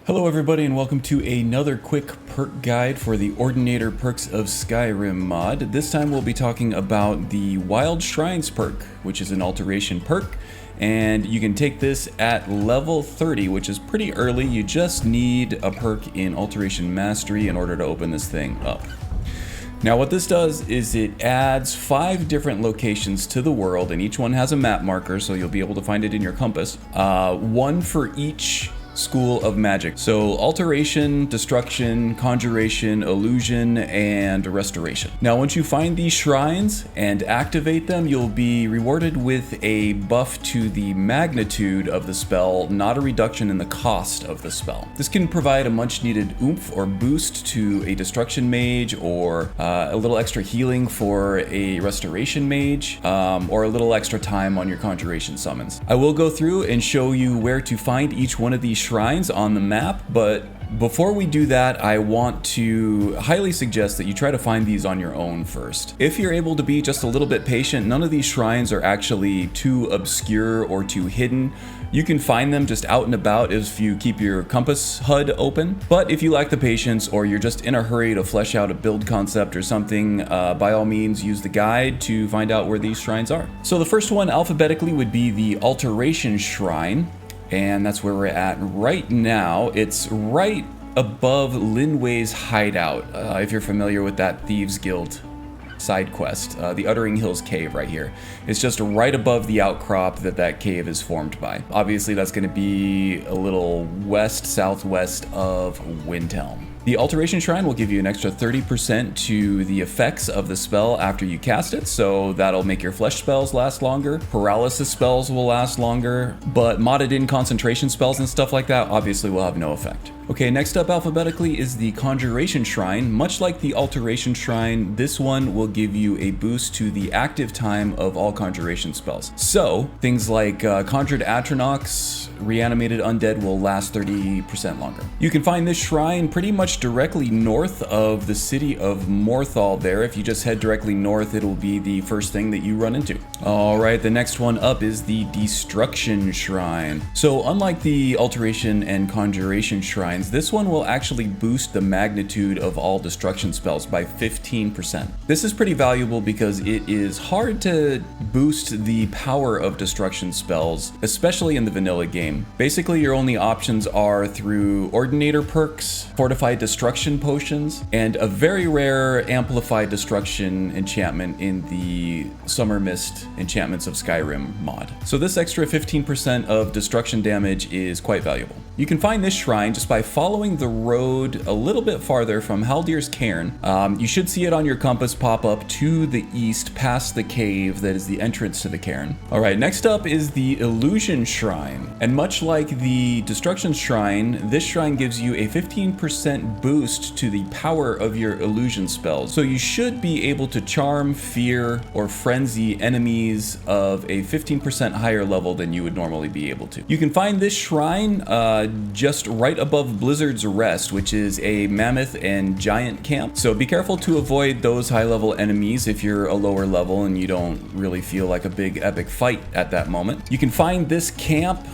Hello everybody and welcome to another quick perk guide for the Ordinator Perks of Skyrim mod. This time we'll be talking about the Wild Shrines perk, which is an alteration perk, and you can take this at level 30, which is pretty early. You just need a perk in Alteration Mastery in order to open this thing up. Now what this does is it adds 5 different locations to the world, and each one has a map marker, so you'll be able to find it in your compass. One for each school of magic. So alteration, destruction, conjuration, illusion, and restoration. Now once you find these shrines and activate them, you'll be rewarded with a buff to the magnitude of the spell, not a reduction in the cost of the spell. This can provide a much needed oomph or boost to a destruction mage, or a little extra healing for a restoration mage, or a little extra time on your conjuration summons. I will go through and show you where to find each one of these shrines on the map, but before we do that, I want to highly suggest that you try to find these on your own first. If you're able to be just a little bit patient, none of these shrines are actually too obscure or too hidden. You can find them just out and about if you keep your compass HUD open. But if you lack the patience, or you're just in a hurry to flesh out a build concept or something, by all means use the guide to find out where these shrines are. So the first one alphabetically would be the Alteration Shrine. And that's where we're at right now. It's right above Linway's hideout, if you're familiar with that Thieves Guild side quest, the Uttering Hills cave right here. It's just right above the outcrop that cave is formed by. Obviously that's going to be a little southwest of Windhelm. The Alteration Shrine will give you an extra 30% to the effects of the spell after you cast it, so that'll make your flesh spells last longer. Paralysis spells will last longer, but modded in concentration spells and stuff like that obviously will have no effect. Okay, next up alphabetically is the Conjuration Shrine. Much like the Alteration Shrine, this one will give you a boost to the active time of all conjuration spells. So, things like Conjured Atronachs, Reanimated Undead will last 30% longer. You can find this shrine pretty much directly north of the city of Morthal there. If you just head directly north, it'll be the first thing that you run into. Alright, the next one up is the Destruction Shrine. So, unlike the Alteration and Conjuration Shrine, this one will actually boost the magnitude of all destruction spells by 15%. This is pretty valuable because it is hard to boost the power of destruction spells, especially in the vanilla game. Basically, your only options are through Ordinator perks, Fortified Destruction potions, and a very rare Amplified Destruction enchantment in the Summer Mist Enchantments of Skyrim mod. So this extra 15% of destruction damage is quite valuable. You can find this shrine just by following the road a little bit farther from Haldir's Cairn. You should see it on your compass pop up to the east past the cave that is the entrance to the cairn. Alright, next up is the Illusion Shrine. And much like the Destruction Shrine, this shrine gives you a 15% boost to the power of your illusion spells. So you should be able to charm, fear, or frenzy enemies of a 15% higher level than you would normally be able to. You can find this shrine just right above Blizzard's Rest, which is a mammoth and giant camp. So be careful to avoid those high level enemies if you're a lower level and you don't really feel like a big epic fight at that moment. You can find this camp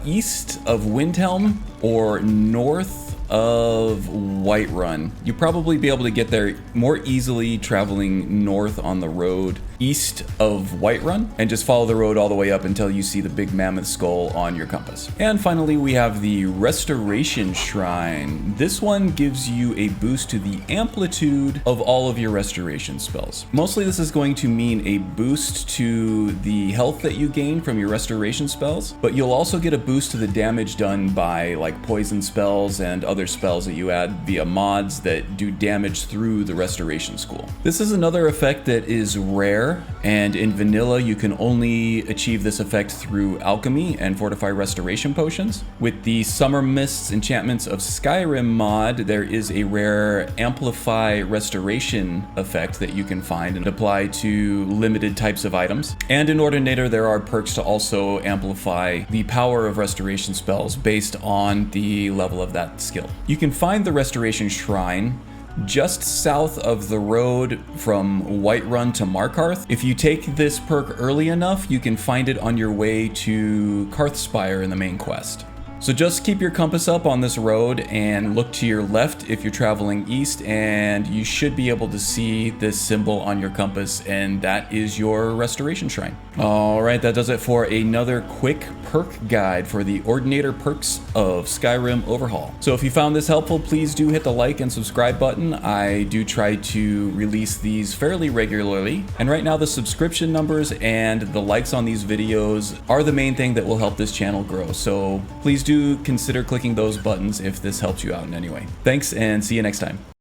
east of Windhelm or north of Whiterun. You'll probably be able to get there more easily traveling north on the road east of Whiterun, and just follow the road all the way up until you see the big mammoth skull on your compass. And finally, we have the Restoration Shrine. This one gives you a boost to the amplitude of all of your restoration spells. Mostly this is going to mean a boost to the health that you gain from your restoration spells, but you'll also get a boost to the damage done by like poison spells and other spells that you add via mods that do damage through the restoration school. This is another effect that is rare, and in vanilla you can only achieve this effect through alchemy and fortify restoration potions. With the Summer Mists Enchantments of Skyrim mod, there is a rare amplify restoration effect that you can find and apply to limited types of items. And in Ordinator there are perks to also amplify the power of restoration spells based on the level of that skill. You can find the Restoration Shrine just south of the road from Whiterun to Markarth. If you take this perk early enough, you can find it on your way to Karthspire in the main quest. So just keep your compass up on this road and look to your left if you're traveling east, and you should be able to see this symbol on your compass, and that is your Restoration Shrine. All right, that does it for another quick perk guide for the Ordinator Perks of Skyrim Overhaul. So if you found this helpful, please do hit the like and subscribe button. I do try to release these fairly regularly, and right now the subscription numbers and the likes on these videos are the main thing that will help this channel grow. So please do consider clicking those buttons if this helps you out in any way. Thanks, and see you next time.